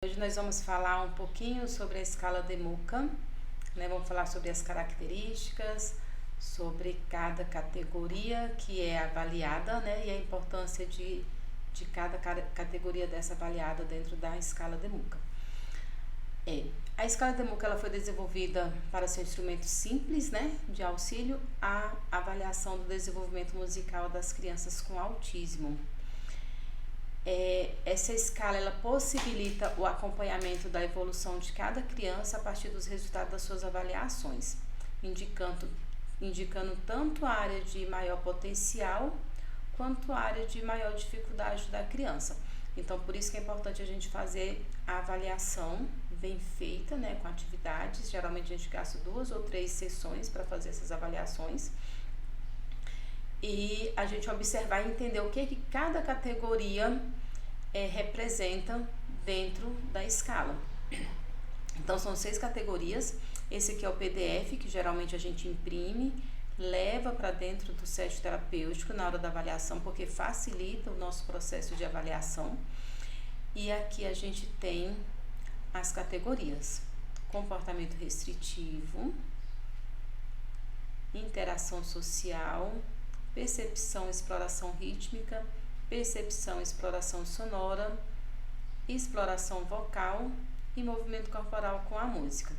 Hoje nós vamos falar um pouquinho sobre a escala de Mucha, né? Vamos falar sobre as características, sobre cada categoria que é avaliada, né? E a importância de cada categoria dessa avaliada dentro da escala de Mucha. A escala de Mucha ela foi desenvolvida para ser um instrumento simples, né? De auxílio à avaliação do desenvolvimento musical das crianças com autismo. Essa escala ela possibilita o acompanhamento da evolução de cada criança a partir dos resultados das suas avaliações, indicando tanto a área de maior potencial quanto a área de maior dificuldade da criança. Então, por isso que é importante a gente fazer a avaliação bem feita, né, com atividades. Geralmente a gente gasta 2 ou 3 sessões para fazer essas avaliações. E a gente observar e entender o que cada categoria representa dentro da escala. Então são 6 categorias. Esse aqui é o PDF que geralmente a gente imprime, leva para dentro do set terapêutico na hora da avaliação, porque facilita o nosso processo de avaliação. E aqui a gente tem as categorias: comportamento restritivo, interação social, percepção e exploração rítmica, percepção e exploração sonora, exploração vocal e movimento corporal com a música.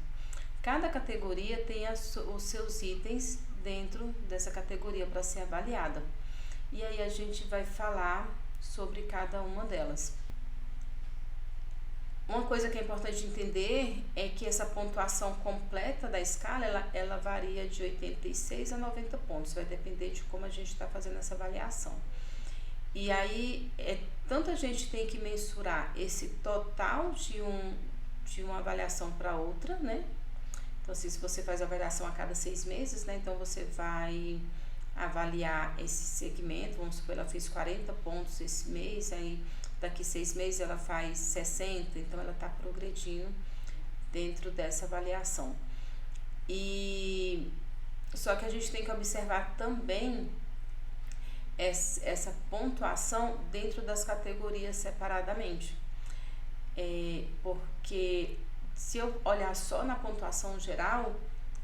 Cada categoria tem os seus itens dentro dessa categoria para ser avaliada. E aí a gente vai falar sobre cada uma delas. Uma coisa que é importante entender é que essa pontuação completa da escala, ela varia de 86 a 90 pontos, vai depender de como a gente está fazendo essa avaliação. E aí, tanto a gente tem que mensurar esse total de uma avaliação para outra, né? Então, se você faz a avaliação a cada 6 meses, né? Então, você vai avaliar esse segmento, vamos supor, ela fez 40 pontos esse mês, aí daqui 6 meses ela faz 60, então ela está progredindo dentro dessa avaliação. E só que a gente tem que observar também essa pontuação dentro das categorias separadamente. Porque se eu olhar só na pontuação geral,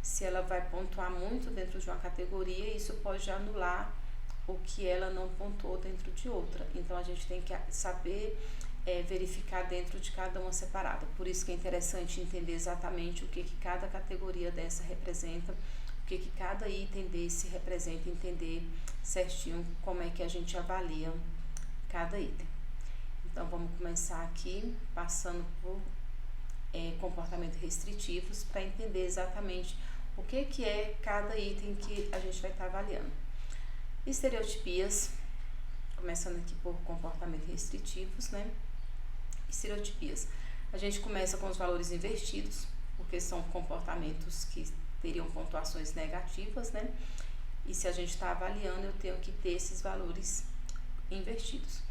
se ela vai pontuar muito dentro de uma categoria, isso pode anular o que ela não pontuou dentro de outra. Então a gente tem que saber verificar dentro de cada uma separada. Por isso que é interessante entender exatamente o que cada categoria dessa representa, o que cada item desse representa, entender certinho como é que a gente avalia cada item. Então vamos começar aqui passando por comportamentos restritivos para entender exatamente o que é cada item que a gente vai estar avaliando. Estereotipias, começando aqui por comportamentos restritivos, né? Estereotipias. A gente começa com os valores invertidos, porque são comportamentos que teriam pontuações negativas, né? E se a gente está avaliando, eu tenho que ter esses valores invertidos.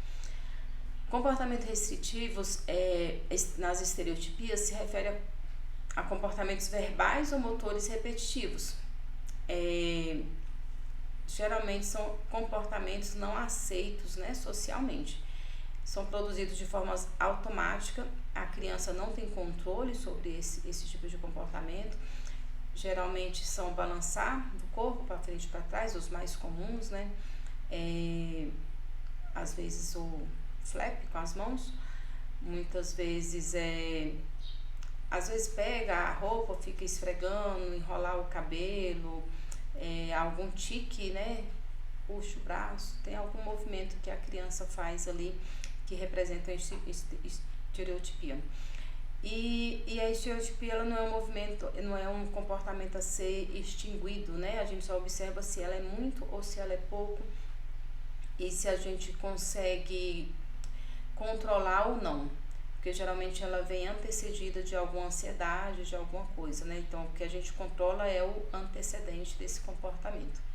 Comportamentos restritivos, nas estereotipias, se refere a comportamentos verbais ou motores repetitivos. Geralmente são comportamentos não aceitos, né, socialmente. São produzidos de forma automática, a criança não tem controle sobre esse tipo de comportamento. Geralmente são balançar do corpo para frente e para trás, os mais comuns, né? Às vezes o flap com as mãos, muitas vezes às vezes pega a roupa, fica esfregando, enrolar o cabelo, algum tique, né? Puxa o braço, tem algum movimento que a criança faz ali que representa a estereotipia. E a estereotipia ela não é um movimento, não é um comportamento a ser extinguido, né? A gente só observa se ela é muito ou se ela é pouco e se a gente consegue controlar ou não, porque geralmente ela vem antecedida de alguma ansiedade, de alguma coisa, né? Então o que a gente controla é o antecedente desse comportamento.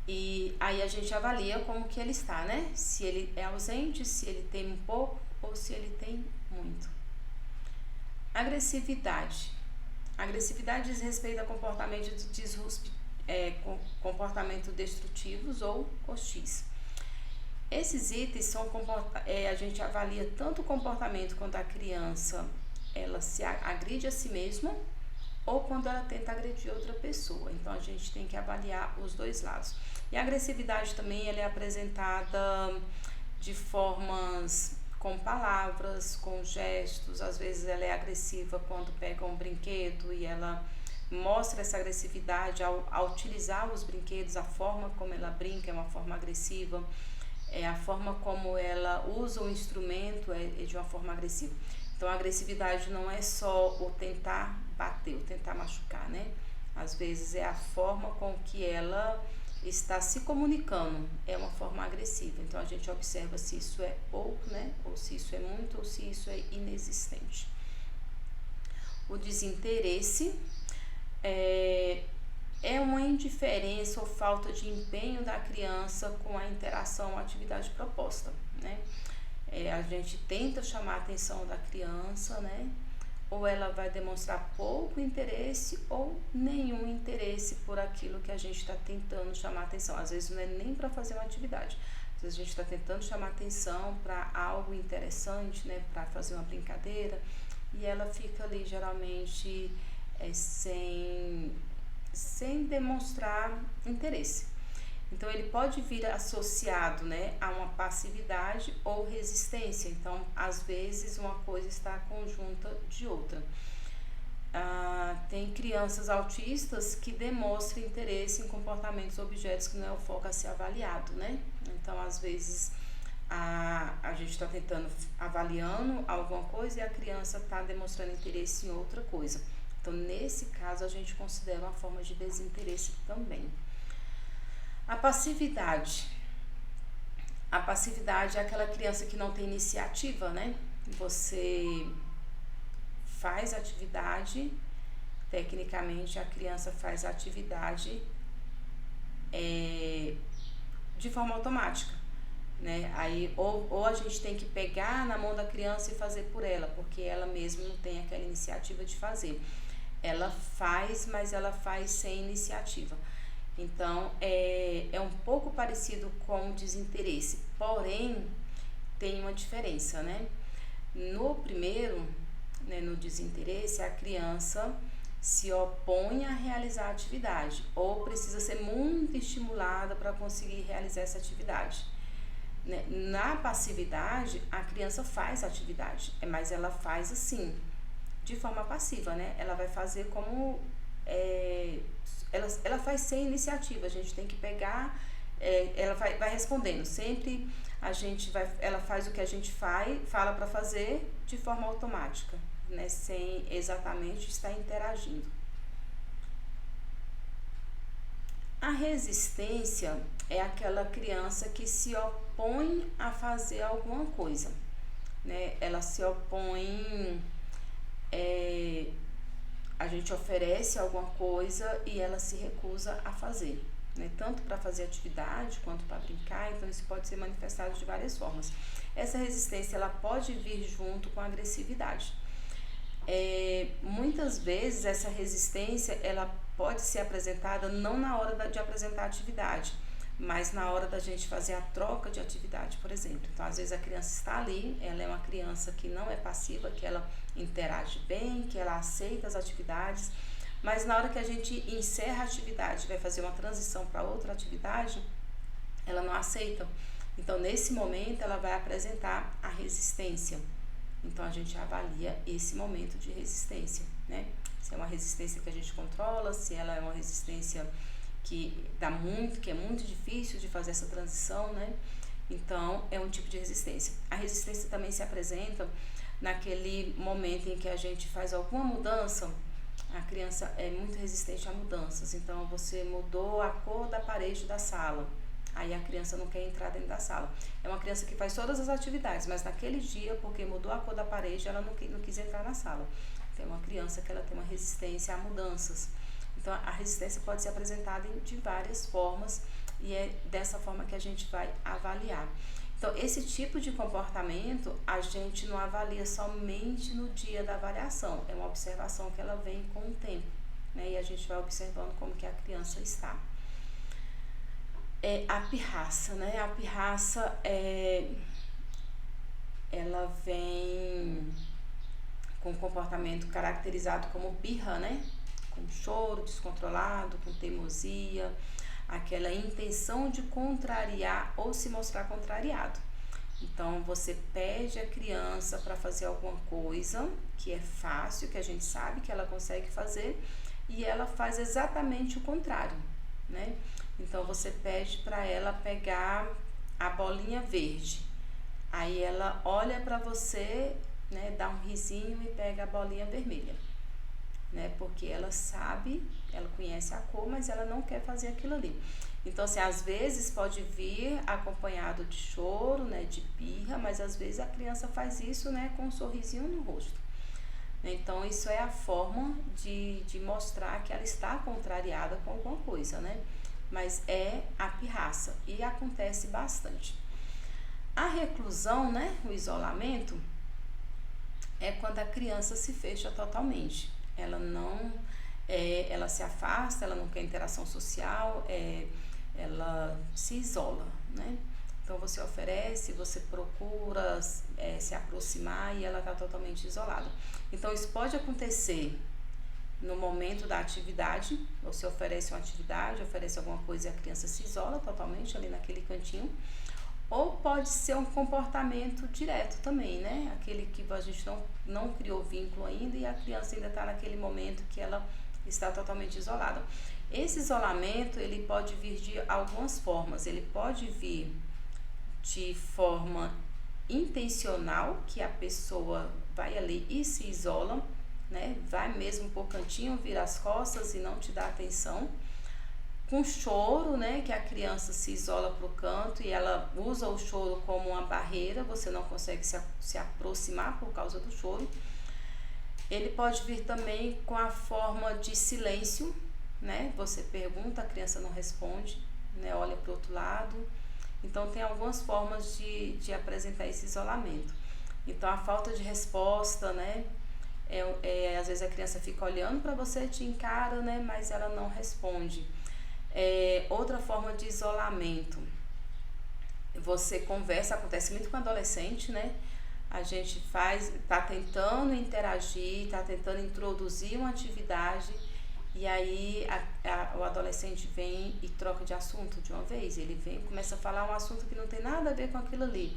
E aí a gente avalia como que ele está, né? Se ele é ausente, se ele tem um pouco ou se ele tem muito. Agressividade. Agressividade diz respeito a comportamento destrutivos ou hostis. Esses itens são a gente avalia tanto o comportamento quando a criança ela se agride a si mesma ou quando ela tenta agredir outra pessoa. Então a gente tem que avaliar os dois lados. E a agressividade também ela é apresentada de formas com palavras, com gestos. Às vezes ela é agressiva quando pega um brinquedo e ela mostra essa agressividade ao utilizar os brinquedos, a forma como ela brinca é uma forma agressiva, a forma como ela usa o instrumento é de uma forma agressiva. Então a agressividade não é só o tentar bater, o tentar machucar, né? Às vezes é a forma com que ela está se comunicando, é uma forma agressiva. Então a gente observa se isso é pouco, né? Ou se isso é muito, ou se isso é inexistente. O desinteresse é uma indiferença ou falta de empenho da criança com a interação ou atividade proposta, né? A gente tenta chamar a atenção da criança, né? Ou ela vai demonstrar pouco interesse ou nenhum interesse por aquilo que a gente está tentando chamar a atenção. Às vezes não é nem para fazer uma atividade, às vezes a gente está tentando chamar a atenção para algo interessante, né? Para fazer uma brincadeira, e ela fica ali geralmente sem demonstrar interesse. Então ele pode vir associado, né, a uma passividade ou resistência. Então às vezes uma coisa está conjunta de outra. Tem crianças autistas que demonstram interesse em comportamentos ou objetos que não é o foco a ser avaliado, né? Então às vezes a gente está tentando avaliando alguma coisa e a criança está demonstrando interesse em outra coisa. Então nesse caso a gente considera uma forma de desinteresse também. A passividade é aquela criança que não tem iniciativa, né? Você faz atividade, tecnicamente a criança faz a atividade de forma automática, né? Aí ou a gente tem que pegar na mão da criança e fazer por ela, porque ela mesma não tem aquela iniciativa de fazer. Ela faz, mas ela faz sem iniciativa. Então, é um pouco parecido com o desinteresse, porém, tem uma diferença, né? No primeiro, né, no desinteresse, a criança se opõe a realizar a atividade ou precisa ser muito estimulada para conseguir realizar essa atividade. Na passividade, a criança faz a atividade, mas ela faz assim, de forma passiva, né? Ela vai fazer como... Ela faz sem iniciativa, a gente tem que pegar, ela vai respondendo, sempre ela faz o que a gente fala para fazer de forma automática, né, sem exatamente estar interagindo. A resistência é aquela criança que se opõe a fazer alguma coisa, né, ela se opõe... a gente oferece alguma coisa e ela se recusa a fazer, né? Tanto para fazer atividade quanto para brincar, então isso pode ser manifestado de várias formas. Essa resistência ela pode vir junto com a agressividade. Muitas vezes essa resistência ela pode ser apresentada não na hora de apresentar a atividade, mas na hora da gente fazer a troca de atividade, por exemplo. Então, às vezes a criança está ali, ela é uma criança que não é passiva, que ela interage bem, que ela aceita as atividades, mas na hora que a gente encerra a atividade, vai fazer uma transição para outra atividade, ela não aceita. Então, nesse momento, ela vai apresentar a resistência. Então, a gente avalia esse momento de resistência, né? Se é uma resistência que a gente controla, se ela é uma resistência que é muito difícil de fazer essa transição, né? Então, é um tipo de resistência. A resistência também se apresenta naquele momento em que a gente faz alguma mudança. A criança é muito resistente a mudanças. Então, você mudou a cor da parede da sala, aí a criança não quer entrar dentro da sala. É uma criança que faz todas as atividades, mas naquele dia, porque mudou a cor da parede, ela não quis entrar na sala. Então, é uma criança que ela tem uma resistência a mudanças. Então, a resistência pode ser apresentada de várias formas e é dessa forma que a gente vai avaliar. Então, esse tipo de comportamento a gente não avalia somente no dia da avaliação, é uma observação que ela vem com o tempo, né? E a gente vai observando como que a criança está. é a pirraça, né? A pirraça ela vem com um comportamento caracterizado como birra, né? Com choro descontrolado, com teimosia, aquela intenção de contrariar ou se mostrar contrariado. Então você pede a criança para fazer alguma coisa que é fácil, que a gente sabe que ela consegue fazer, e ela faz exatamente o contrário, né? Então você pede para ela pegar a bolinha verde. Aí ela olha para você, né, dá um risinho e pega a bolinha vermelha, né? Porque ela sabe, ela conhece a cor, mas ela não quer fazer aquilo ali. Então, assim, às vezes pode vir acompanhado de choro, né, de birra, mas às vezes a criança faz isso, né, com um sorrisinho no rosto. Então, isso é a forma de mostrar que ela está contrariada com alguma coisa, né? Mas é a pirraça e acontece bastante. A reclusão, né, o isolamento, é quando a criança se fecha totalmente. Ela não, ela se afasta, ela não quer interação social, ela se isola, né? Então você oferece, você procura se aproximar e ela está totalmente isolada. Então isso pode acontecer no momento da atividade, você oferece uma atividade, oferece alguma coisa e a criança se isola totalmente ali naquele cantinho. Ou pode ser um comportamento direto também, né? Aquele que a gente não criou vínculo ainda e a criança ainda está naquele momento que ela está totalmente isolada. Esse isolamento, ele pode vir de algumas formas. Ele pode vir de forma intencional, que a pessoa vai ali e se isola, né? Vai mesmo pro cantinho, vira as costas e não te dá atenção. Com choro, né, que a criança se isola pro canto e ela usa o choro como uma barreira, você não consegue se aproximar por causa do choro. Ele pode vir também com a forma de silêncio, né, você pergunta, a criança não responde, né, olha pro outro lado. Então tem algumas formas de apresentar esse isolamento. Então a falta de resposta, né, às vezes a criança fica olhando para você, te encara, né, mas ela não responde. Outra forma de isolamento, você conversa, acontece muito com adolescente, né? A gente tá tentando interagir, tá tentando introduzir uma atividade e aí o adolescente vem e troca de assunto de uma vez. Ele vem e começa a falar um assunto que não tem nada a ver com aquilo ali.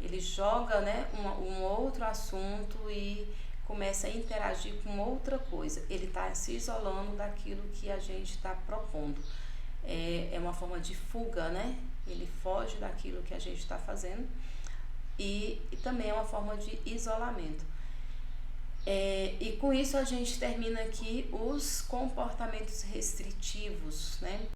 Ele joga, né, um outro assunto e começa a interagir com outra coisa. Ele está se isolando daquilo que a gente está propondo. É uma forma de fuga, né? Ele foge daquilo que a gente está fazendo e também é uma forma de isolamento. E com isso a gente termina aqui os comportamentos restritivos, né?